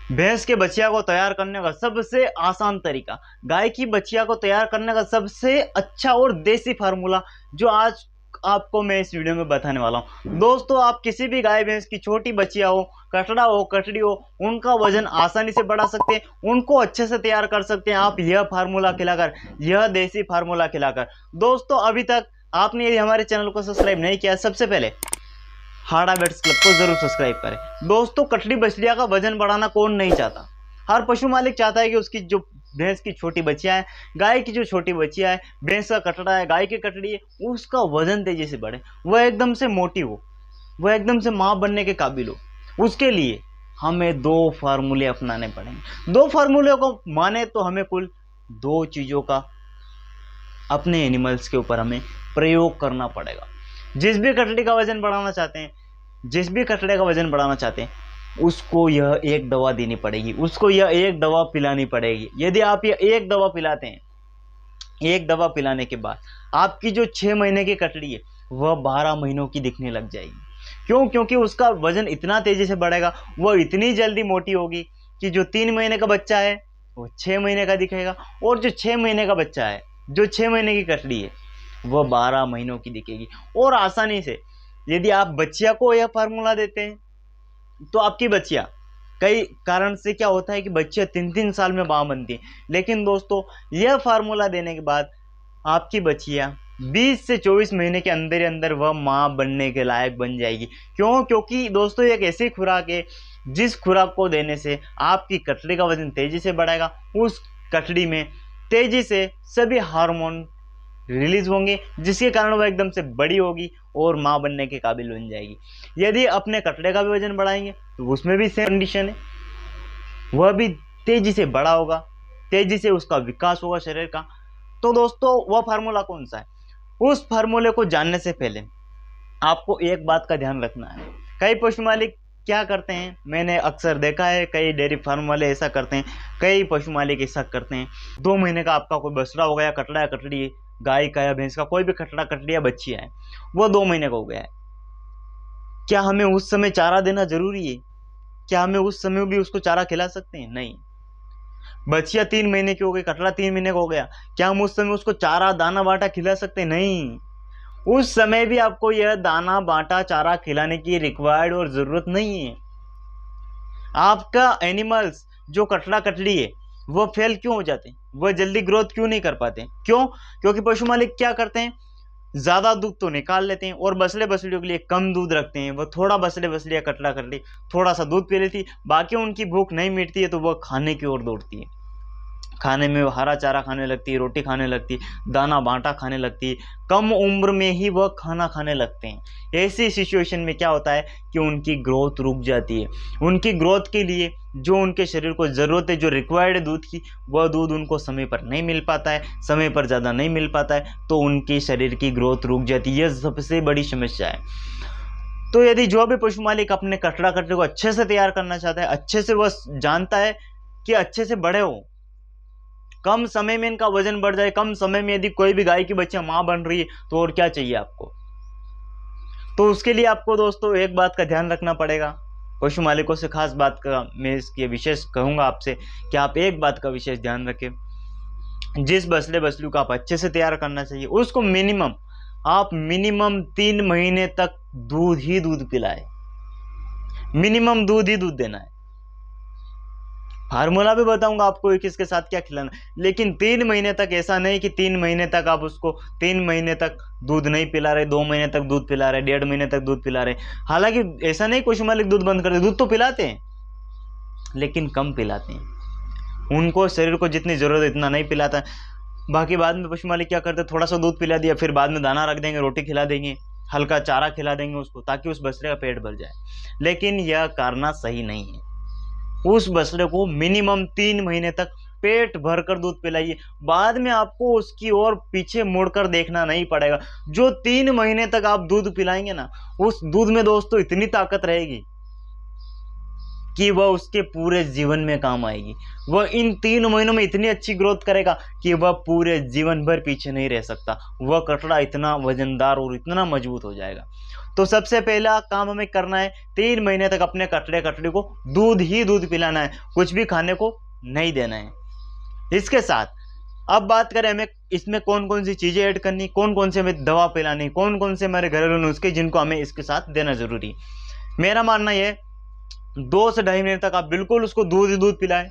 भैंस के बछिया को तैयार करने का सबसे आसान तरीका, गाय की बछिया को तैयार करने का सबसे अच्छा और देसी फार्मूला जो आज आपको मैं इस वीडियो में बताने वाला हूं। दोस्तों, आप किसी भी गाय भैंस की छोटी बछिया हो, कटड़ा हो, कटड़ी हो, उनका वजन आसानी से बढ़ा सकते हैं, उनको अच्छे से तैयार कर सकते हैं आप यह फार्मूला खिलाकर, यह देसी फार्मूला खिलाकर। दोस्तों, अभी तक आपने यदि हमारे चैनल को सब्सक्राइब नहीं किया, सबसे पहले हाड़ा बेट्स क्लब को जरूर सब्सक्राइब करें। दोस्तों, कटड़ी बछड़िया का वजन बढ़ाना कौन नहीं चाहता। हर पशु मालिक चाहता है कि उसकी जो भैंस की छोटी बच्चियां है, गाय की जो छोटी बच्चियां है, भैंस का कटड़ा है, गाय की कटड़ी है, उसका वजन तेजी से बढ़े, वह एकदम से मोटी हो, वह एकदम से मां बनने के काबिल हो। उसके लिए हमें दो फार्मूले अपनाने पड़ेंगे। दो फार्मूले को माने तो हमें कुल दो चीज़ों का अपने एनिमल्स के ऊपर हमें प्रयोग करना पड़ेगा। जिस भी कटड़ी का वजन बढ़ाना चाहते हैं, जिस भी कटड़े का वजन बढ़ाना चाहते हैं, उसको यह एक दवा देनी पड़ेगी, उसको यह एक दवा पिलानी पड़ेगी। यदि आप यह एक दवा पिलाते हैं, एक दवा पिलाने के बाद आपकी जो 6 महीने की कटड़ी है वह 12 महीनों की दिखने लग जाएगी। क्यों? क्योंकि उसका वजन इतना तेजी से बढ़ेगा, वह इतनी जल्दी मोटी होगी कि जो 3 महीने का बच्चा है वो 6 महीने का दिखेगा, और जो 6 महीने का बच्चा है, जो 6 महीने की कटड़ी है, वह 12 महीनों की दिखेगी। और आसानी से यदि आप बच्चिया को यह फार्मूला देते हैं तो आपकी बच्चिया, कई कारण से क्या होता है कि बच्चियां 3-3 साल में मां बनती हैं, लेकिन दोस्तों यह फार्मूला देने के बाद आपकी बच्चिया 20 से 24 महीने के अंदर ही अंदर वह मां बनने के लायक बन जाएगी। क्यों? क्योंकि दोस्तों एक ऐसी खुराक है जिस खुराक को देने से आपकी कटड़ी का वजन तेजी से बढ़ेगा, उस कटड़ी में तेजी से सभी हार्मोन रिलीज होंगे, जिसके कारण वह एकदम से बड़ी होगी और मां बनने के काबिल बन जाएगी। यदि अपने कटड़े का भी वजन बढ़ाएंगे तो उसमें भी सेम कंडीशन है, वह भी तेजी से बड़ा होगा, तेजी से उसका विकास होगा शरीर का। तो दोस्तों, वह फार्मूला कौन सा है? उस फार्मूले को जानने से पहले आपको एक बात का ध्यान रखना है। कई पशु मालिक क्या करते हैं, मैंने अक्सर देखा है, कई डेयरी फार्म वाले ऐसा करते हैं, कई पशु मालिक ऐसा करते हैं। 2 महीने का आपका कोई बछड़ा हो गया, कटड़ा या कटड़ी, गाय का या भैंस का, कोई भी कटड़ा कटड़ी या बच्ची है, वो 2 महीने का हो गया है। क्या हमें उस समय चारा देना जरूरी है? क्या हमें उस समय भी उसको चारा खिला सकते हैं? नहीं। बच्चिया 3 महीने की हो गई, कटड़ा 3 महीने का हो गया, क्या हम उस समय उसको चारा दाना बांटा खिला सकते हैं? नहीं। उस समय भी आपको यह दाना बांटा चारा खिलाने की रिक्वायर्ड और जरूरत नहीं है। आपका एनिमल्स जो कटड़ा कटड़ी है वह फेल क्यों हो जाते हैं, वह जल्दी ग्रोथ क्यों नहीं कर पाते? क्यों? क्योंकि पशु मालिक क्या करते हैं, ज्यादा दूध तो निकाल लेते हैं और बछड़े बछड़ियों के लिए कम दूध रखते हैं। वह थोड़ा बछड़े बछड़िया कटड़ा कटड़ी थोड़ा सा दूध पी लेती, बाकी उनकी भूख नहीं मिटती है तो वह खाने की ओर दौड़ती है। खाने में हरा चारा खाने लगती है, रोटी खाने लगती है, दाना बांटा खाने लगती है, कम उम्र में ही वह खाना खाने लगते हैं। ऐसी सिचुएशन में क्या होता है कि उनकी ग्रोथ रुक जाती है। उनकी ग्रोथ के लिए जो उनके शरीर को ज़रूरत है, जो रिक्वायर्ड है दूध की, वह दूध उनको समय पर नहीं मिल पाता है, समय पर ज़्यादा नहीं मिल पाता है, तो उनके शरीर की ग्रोथ रुक जाती है। यह सबसे बड़ी समस्या है। तो यदि जो भी पशु मालिक अपने कटड़ा कटड़े को अच्छे से तैयार करना चाहता है, अच्छे से वह जानता है कि अच्छे से बड़े हो, कम समय में इनका वजन बढ़ जाए, कम समय में यदि कोई भी गाय की बच्चियां मां बन रही है, तो और क्या चाहिए आपको? तो उसके लिए आपको दोस्तों एक बात का ध्यान रखना पड़ेगा। पशु मालिकों से खास बात का मैं इसके विशेष कहूंगा आपसे कि आप एक बात का विशेष ध्यान रखें। जिस बछड़े बछड़ू को आप अच्छे से तैयार करना चाहिए, उसको मिनिमम 3 महीने तक दूध ही दूध पिलाए, मिनिमम दूध ही दूध देना है। फार्मूला भी बताऊंगा आपको किसके साथ क्या खिलाना, लेकिन 3 महीने तक ऐसा नहीं कि 3 महीने तक आप उसको 3 महीने तक दूध नहीं पिला रहे, 2 महीने तक दूध पिला रहे, 1.5 महीने तक दूध पिला रहे। हालांकि ऐसा नहीं पशु मालिक दूध बंद कर दे, दूध तो पिलाते हैं लेकिन कम पिलाते हैं। उनको शरीर को जितनी जरूरत है इतना नहीं पिलाता। बाकी बाद में पशु मालिक क्या करते हैं, थोड़ा सा दूध पिला दिया, फिर बाद में दाना रख देंगे, रोटी खिला देंगे, हल्का चारा खिला देंगे उसको, ताकि उस बछड़े का पेट भर जाए। लेकिन यह करना सही नहीं है। उस बछड़े को मिनिमम 3 महीने तक पेट भरकर दूध पिलाइए। बाद में आपको उसकी ओर पीछे मुड़कर देखना नहीं पड़ेगा। जो 3 महीने तक आप दूध पिलाएंगे ना, उस दूध में दोस्तों इतनी ताकत रहेगी कि वह उसके पूरे जीवन में काम आएगी। वह इन 3 महीनों में इतनी अच्छी ग्रोथ करेगा कि वह पूरे जीवन भर पीछे नहीं रह सकता। वह कटड़ा इतना वजनदार और इतना मजबूत हो जाएगा। तो सबसे पहला काम हमें करना है 3 महीने तक अपने कटड़े कटड़ी को दूध ही दूध पिलाना है, कुछ भी खाने को नहीं देना है। इसके साथ अब बात करें हमें इसमें कौन कौन सी चीज़ें ऐड करनी, कौन कौन से हमें दवा पिलानी, कौन कौन से हमारे घरेलू नुस्खे जिनको हमें इसके साथ देना जरूरी है। मेरा मानना यह 2 से 2.5 महीने तक आप बिल्कुल उसको दूध ही दूध पिलाएं,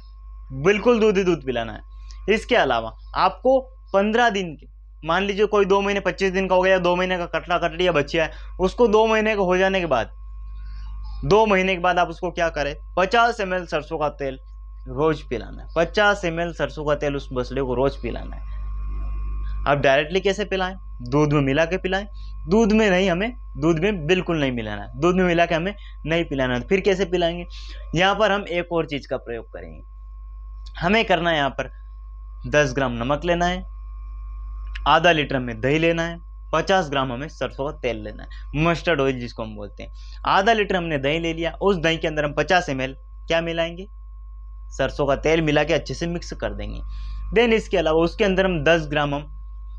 बिल्कुल दूध ही दूध पिलाना है। इसके अलावा आपको 15 दिन के, मान लीजिए कोई 2 महीने 25 दिन का हो गया, 2 महीने का कटड़ा कटड़ी या बच्चिया है, उसको 2 महीने का हो जाने के बाद 2 महीने के बाद आप उसको क्या करें, 50 ml सरसों का तेल रोज पिलाना है। 50 ml सरसों का तेल उस बछड़े को रोज पिलाना है। अब डायरेक्टली कैसे पिलाएं, दूध में मिला के पिलाएं, दूध में नहीं, हमें दूध में बिल्कुल नहीं मिलाना है, दूध में मिला के हमें नहीं पिलाना है। फिर कैसे पिलाएंगे, यहाँ पर हम एक और चीज का प्रयोग करेंगे। हमें करना है यहाँ पर 10 ग्राम नमक लेना है, आधा लीटर हमें दही लेना है, 50 ग्राम हमें सरसों का तेल लेना है, मस्टर्ड ऑयल जिसको हम बोलते हैं। आधा लीटर हमने दही ले लिया, उस दही के अंदर हम 50 ml क्या मिलाएंगे, सरसों का तेल मिला के अच्छे से मिक्स कर देंगे। देन इसके अलावा उसके अंदर हम 10 ग्राम हम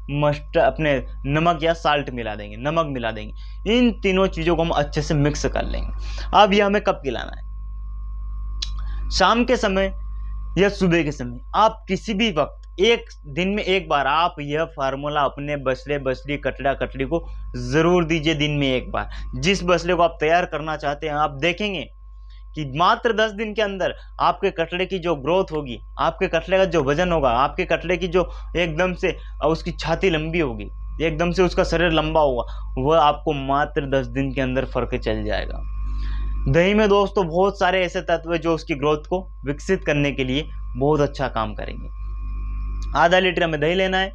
अपने नमक या साल्ट मिला देंगे, नमक मिला देंगे। इन तीनों चीज़ों को हम अच्छे से मिक्स कर लेंगे। अब यह हमें कब पिलाना है, शाम के समय या सुबह के समय, आप किसी भी वक्त एक दिन में एक बार आप यह फार्मूला अपने बछड़े बछड़ी कटड़ा कटड़ी को ज़रूर दीजिए। दिन में एक बार जिस बछड़े को आप तैयार करना चाहते हैं, आप देखेंगे कि मात्र 10 दिन के अंदर आपके कटड़े की जो ग्रोथ होगी, आपके कटड़े का जो वजन होगा, आपके कटड़े की जो एकदम से उसकी छाती लंबी होगी, एकदम से उसका शरीर लंबा होगा, वह आपको मात्र 10 दिन के अंदर फर्क चल जाएगा। दही में दोस्तों बहुत सारे ऐसे तत्व हैं जो उसकी ग्रोथ को विकसित करने के लिए बहुत अच्छा काम करेंगे। आधा लीटर हमें दही लेना है,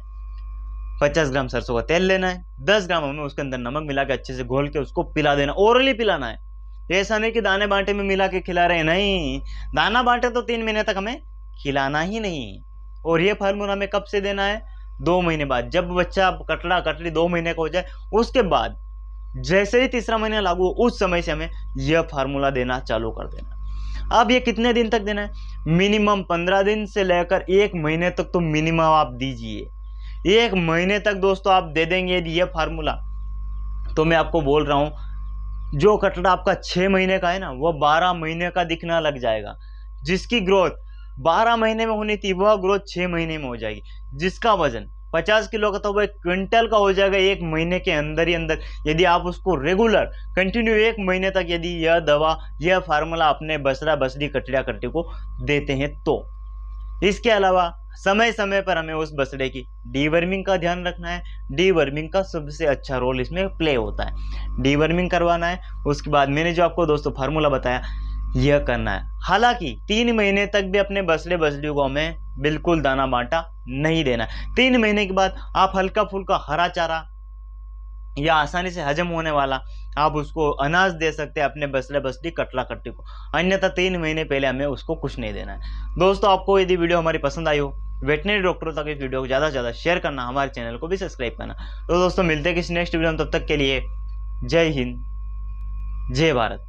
50 ग्राम सरसों का तेल लेना है, 10 ग्राम हमें उसके अंदर नमक मिला के अच्छे से घोल के उसको पिला देना, ओरली पिलाना है। ऐसा नहीं कि दाने बांटे में मिला के खिला रहे हैं, नहीं, दाना बांटे तो 3 महीने तक हमें खिलाना ही नहीं। और ये फार्मूला हमें कब से देना है, 2 महीने बाद, जब बच्चा कटड़ा कटड़ी 2 महीने का हो जाए, उसके बाद जैसे ही तीसरा महीना लागू हो, उस समय से हमें यह फार्मूला देना चालू कर देना। अब ये कितने दिन तक देना है, मिनिमम 15 दिन से लेकर 1 महीने तक तो मिनिमम आप दीजिए। 1 महीने तक दोस्तों आप दे देंगे यदि ये फार्मूला, तो मैं आपको बोल रहा हूँ जो कटड़ा आपका 6 महीने का है ना, वो 12 महीने का दिखना लग जाएगा। जिसकी ग्रोथ 12 महीने में होनी थी, वह ग्रोथ 6 महीने में हो जाएगी। जिसका वजन 50 किलो का तो वह 1 क्विंटल का हो जाएगा 1 महीने के अंदर ही अंदर, यदि आप उसको रेगुलर कंटिन्यू 1 महीने तक यदि यह दवा, यह फार्मूला अपने बछड़ा बछड़ी कटड़ा कटड़ी को देते हैं तो। इसके अलावा समय समय पर हमें उस बछड़े की डीवर्मिंग का ध्यान रखना है। डीवर्मिंग का सबसे अच्छा रोल इसमें प्ले होता है, डीवर्मिंग करवाना है। उसके बाद मैंने जो आपको दोस्तों फार्मूला बताया, यह करना है। हालांकि 3 महीने तक भी अपने बछड़े बछड़ियों को हमें बिल्कुल दाना बांटा नहीं देना। 3 महीने के बाद आप हल्का फुल्का हरा चारा या आसानी से हजम होने वाला आप उसको अनाज दे सकते हैं अपने बछड़े बछड़ी कटड़ा कट्टी को, अन्यथा 3 महीने पहले हमें उसको कुछ नहीं देना है। दोस्तों आपको यदि वीडियो हमारी पसंद आई हो, वेटनरी डॉक्टरों तक इस वीडियो को ज़्यादा से ज़्यादा शेयर करना, हमारे चैनल को भी सब्सक्राइब करना। तो दोस्तों मिलते हैं किसी नेक्स्ट वीडियो में, तब तक के लिए जय हिंद, जय भारत।